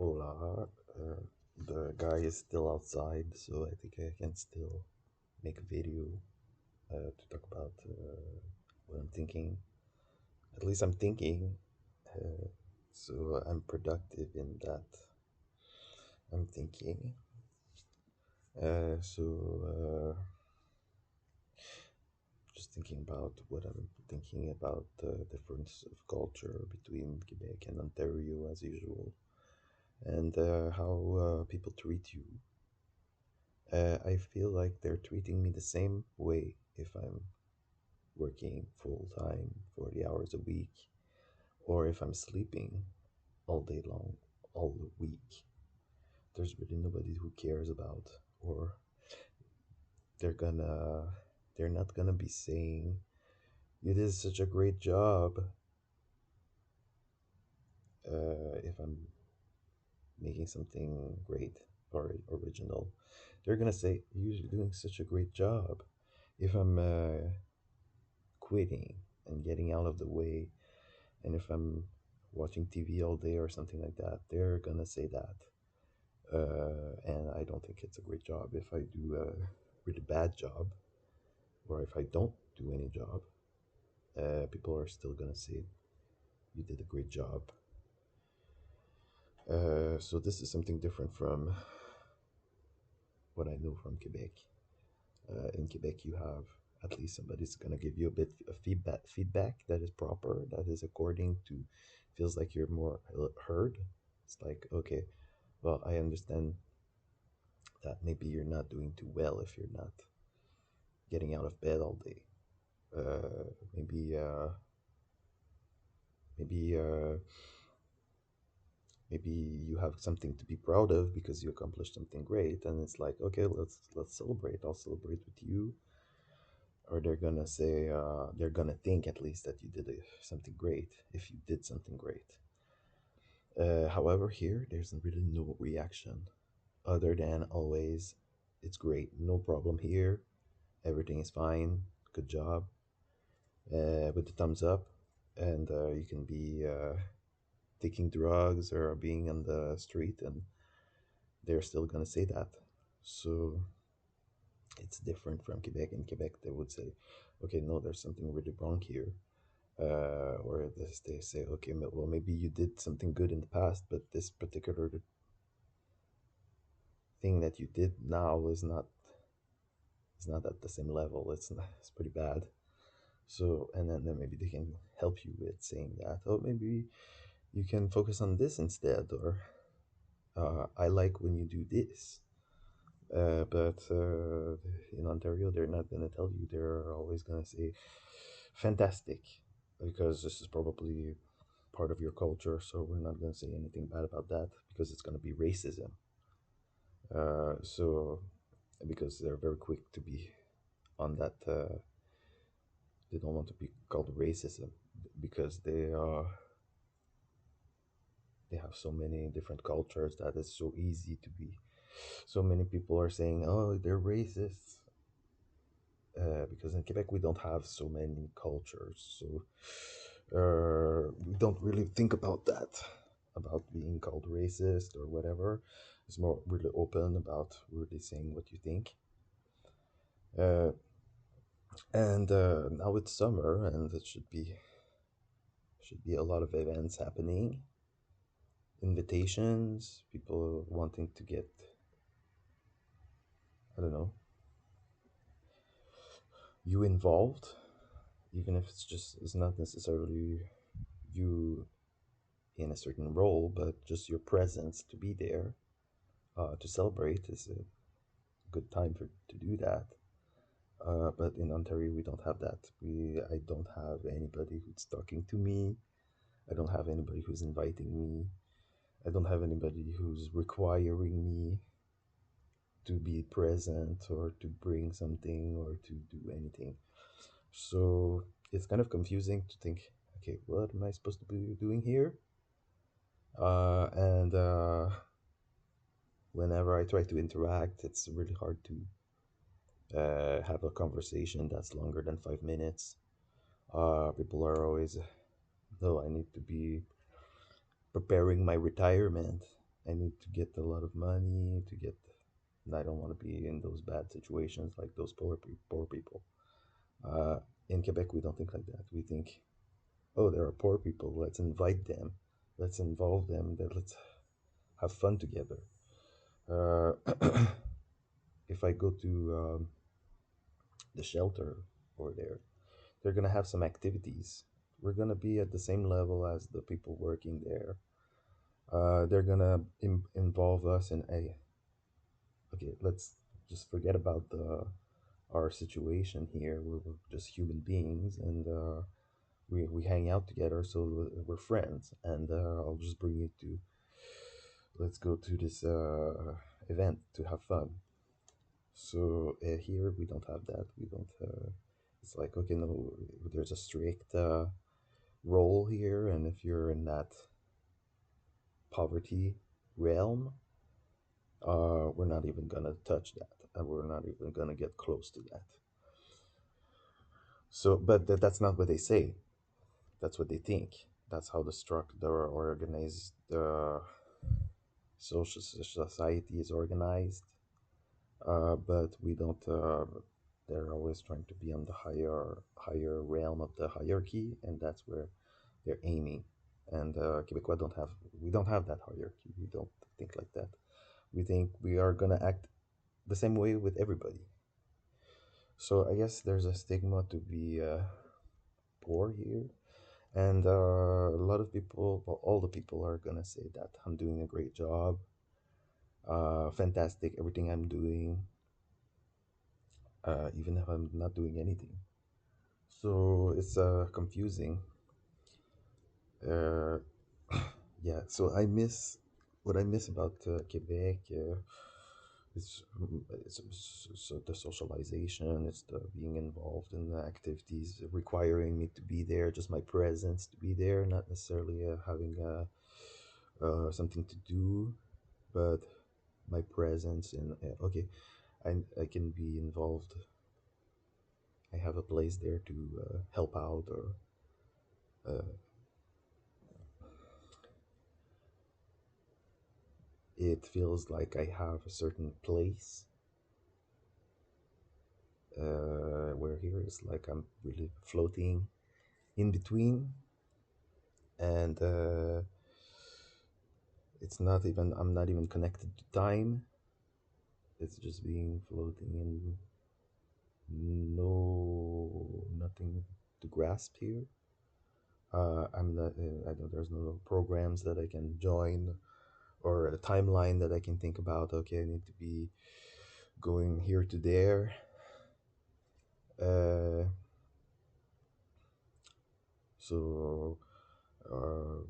Hola, the guy is still outside, so I think I can still make a video to talk about what I'm thinking. At least I'm thinking, uh, so I'm productive in that I'm thinking. Just thinking about what I'm thinking about the difference of culture between Quebec and Ontario as usual, and how people treat you. I feel like they're treating me the same way if I'm working full time, 40 hours a week, or if I'm sleeping all day long, all the week. There's really nobody who cares about, or they're gonna, they're not gonna be saying, you did such a great job if I'm making something great or original. They're gonna say, you're doing such a great job if I'm quitting and getting out of the way. And if I'm watching TV all day or something like that, they're gonna say that. And I don't think it's a great job. If I do a really bad job, or if I don't do any job, people are still gonna say you did a great job. So this is something different from what I know from Quebec. In Quebec, you have at least somebody's gonna give you a bit of feedback that is proper, that is according to, feels like you're more heard. It's like, okay, well, I understand that maybe you're not doing too well if you're not getting out of bed all day. Uh, maybe, uh, maybe, uh, maybe you have something to be proud of because you accomplished something great, and it's like, okay, let's celebrate. I'll celebrate with you. Or they're gonna think at least that you did something great if you did something great. However, here there's really no reaction other than always, it's great, no problem here, everything is fine, good job, with the thumbs up, and you can be taking drugs or being on the street, and they're still gonna say that. So it's different from Quebec. In Quebec, they would say, "Okay, no, there's something really wrong here," or they say, "Okay, well, maybe you did something good in the past, but this particular thing that you did now is not at the same level. It's pretty bad." So, and then maybe they can help you with saying that, oh, maybe you can focus on this instead, or I like when you do this. But in Ontario, they're not going to tell you. They're always going to say, fantastic, because this is probably part of your culture. So we're not going to say anything bad about that because it's going to be racism. So, because they're very quick to be on that, they don't want to be called racism because they have so many different cultures that it's so easy to be. So many people are saying, "Oh, they're racist," because in Quebec we don't have so many cultures, so we don't really think about that, about being called racist or whatever. It's more really open about really saying what you think. Uh, and now it's summer, and it should be a lot of events happening, invitations, people wanting to get, I don't know, you involved, even if it's not necessarily you in a certain role, but just your presence to be there, to celebrate is a good time to do that. But in Ontario, we don't have that. I don't have anybody who's talking to me. I don't have anybody who's inviting me. I don't have anybody who's requiring me to be present or to bring something or to do anything. So it's kind of confusing to think, okay, what am I supposed to be doing here? And whenever I try to interact, it's really hard to have a conversation that's longer than 5 minutes. People are always, no, I need to be preparing my retirement. I need to get a lot of money to get. And I don't want to be in those bad situations like those poor people. Uh, in Quebec, we don't think like that. We think, oh, there are poor people. Let's invite them. Let's involve them. Let's have fun together. Uh, if I go to the shelter over there, they're gonna have some activities. We're gonna be at the same level as the people working there. They're gonna involve us in a. Okay, let's just forget about the our situation here. We're just human beings, and we hang out together, so we're friends. And I'll just bring you to. Let's go to this event to have fun. So here we don't have that. We don't. It's like okay, no, there's a strict role here, and if you're in that poverty realm, we're not even gonna touch that, and we're not even gonna get close to that. So, but that's not what they say. That's what they think. That's how the organized social society is organized. But we don't. They're always trying to be on the higher realm of the hierarchy, and that's where they're aiming. And Quebecois don't have. We don't have that hierarchy. We don't think like that. We think we are gonna act the same way with everybody. So I guess there's a stigma to be poor here, and a lot of people, well, all the people are gonna say that I'm doing a great job, fantastic, everything I'm doing, even if I'm not doing anything. So it's confusing. Uh, yeah, so I miss what I miss about Quebec. It's the socialization, it's the being involved in the activities requiring me to be there, just my presence to be there, not necessarily having something to do, but my presence in okay, I can be involved. I have a place there to help out or uh, it feels like I have a certain place where here it's like I'm really floating in between, and it's not even I'm not even connected to time. It's just being floating in no nothing to grasp here. I'm not. I don't. There's no programs that I can join or a timeline that I can think about. Okay, I need to be going here to there. Uh, so uh,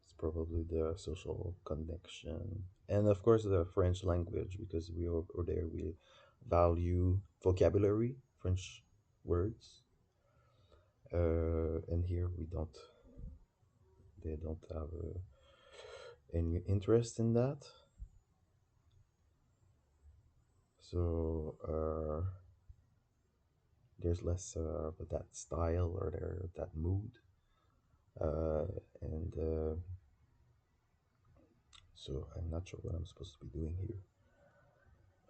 it's probably the social connection, and of course the French language because we over there we value vocabulary, French words, and here we don't. They don't have any interest in that. So there's less of that style or that mood, uh, and so I'm not sure what I'm supposed to be doing here,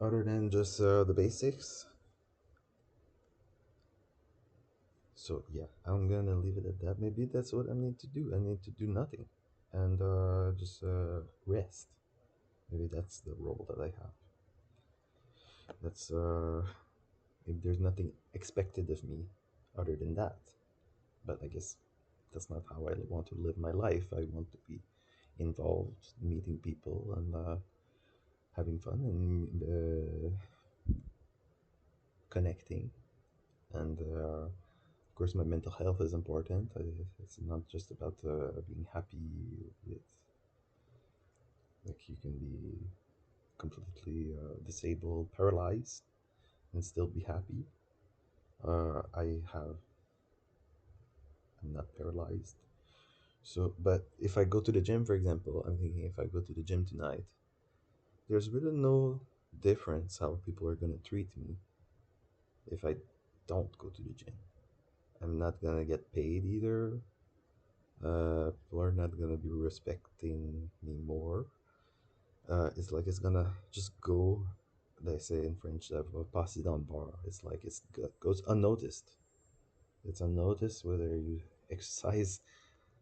other than just the basics. So yeah, I'm gonna leave it at that. Maybe that's what I need to do. I need to do nothing, and just rest. Maybe that's the role that I have. That's maybe there's nothing expected of me other than that. But I guess that's not how I want to live my life. I want to be involved, meeting people, and having fun and connecting. And of course, my mental health is important. It's not just about being happy with, like, you can be completely disabled, paralyzed, and still be happy. I have, I'm not paralyzed. So, but if I go to the gym, for example, I'm thinking if I go to the gym tonight, there's really no difference how people are gonna treat me if I don't go to the gym. I'm not gonna get paid either. People are not gonna be respecting me more. It's like it's gonna just go. They say in French, pass it on bar. It's like goes unnoticed. It's unnoticed whether you exercise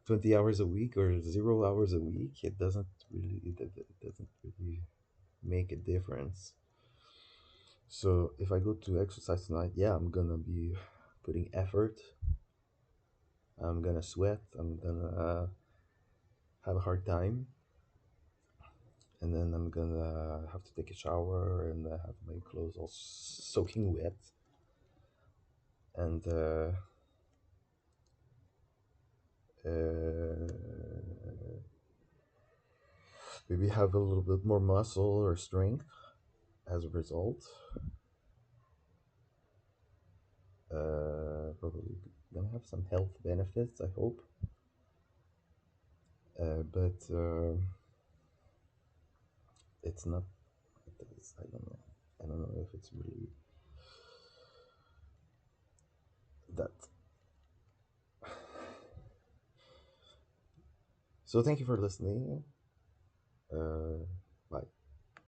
20 hours a week or 0 hours a week. It doesn't really make a difference. So if I go to exercise tonight, yeah, I'm gonna be putting effort. I'm gonna sweat. I'm gonna have a hard time, and then I'm gonna have to take a shower and have my clothes all soaking wet, and uh, maybe have a little bit more muscle or strength as a result. Probably gonna have some health benefits, I hope. But it's not. I don't know. I don't know if it's really that. So thank you for listening.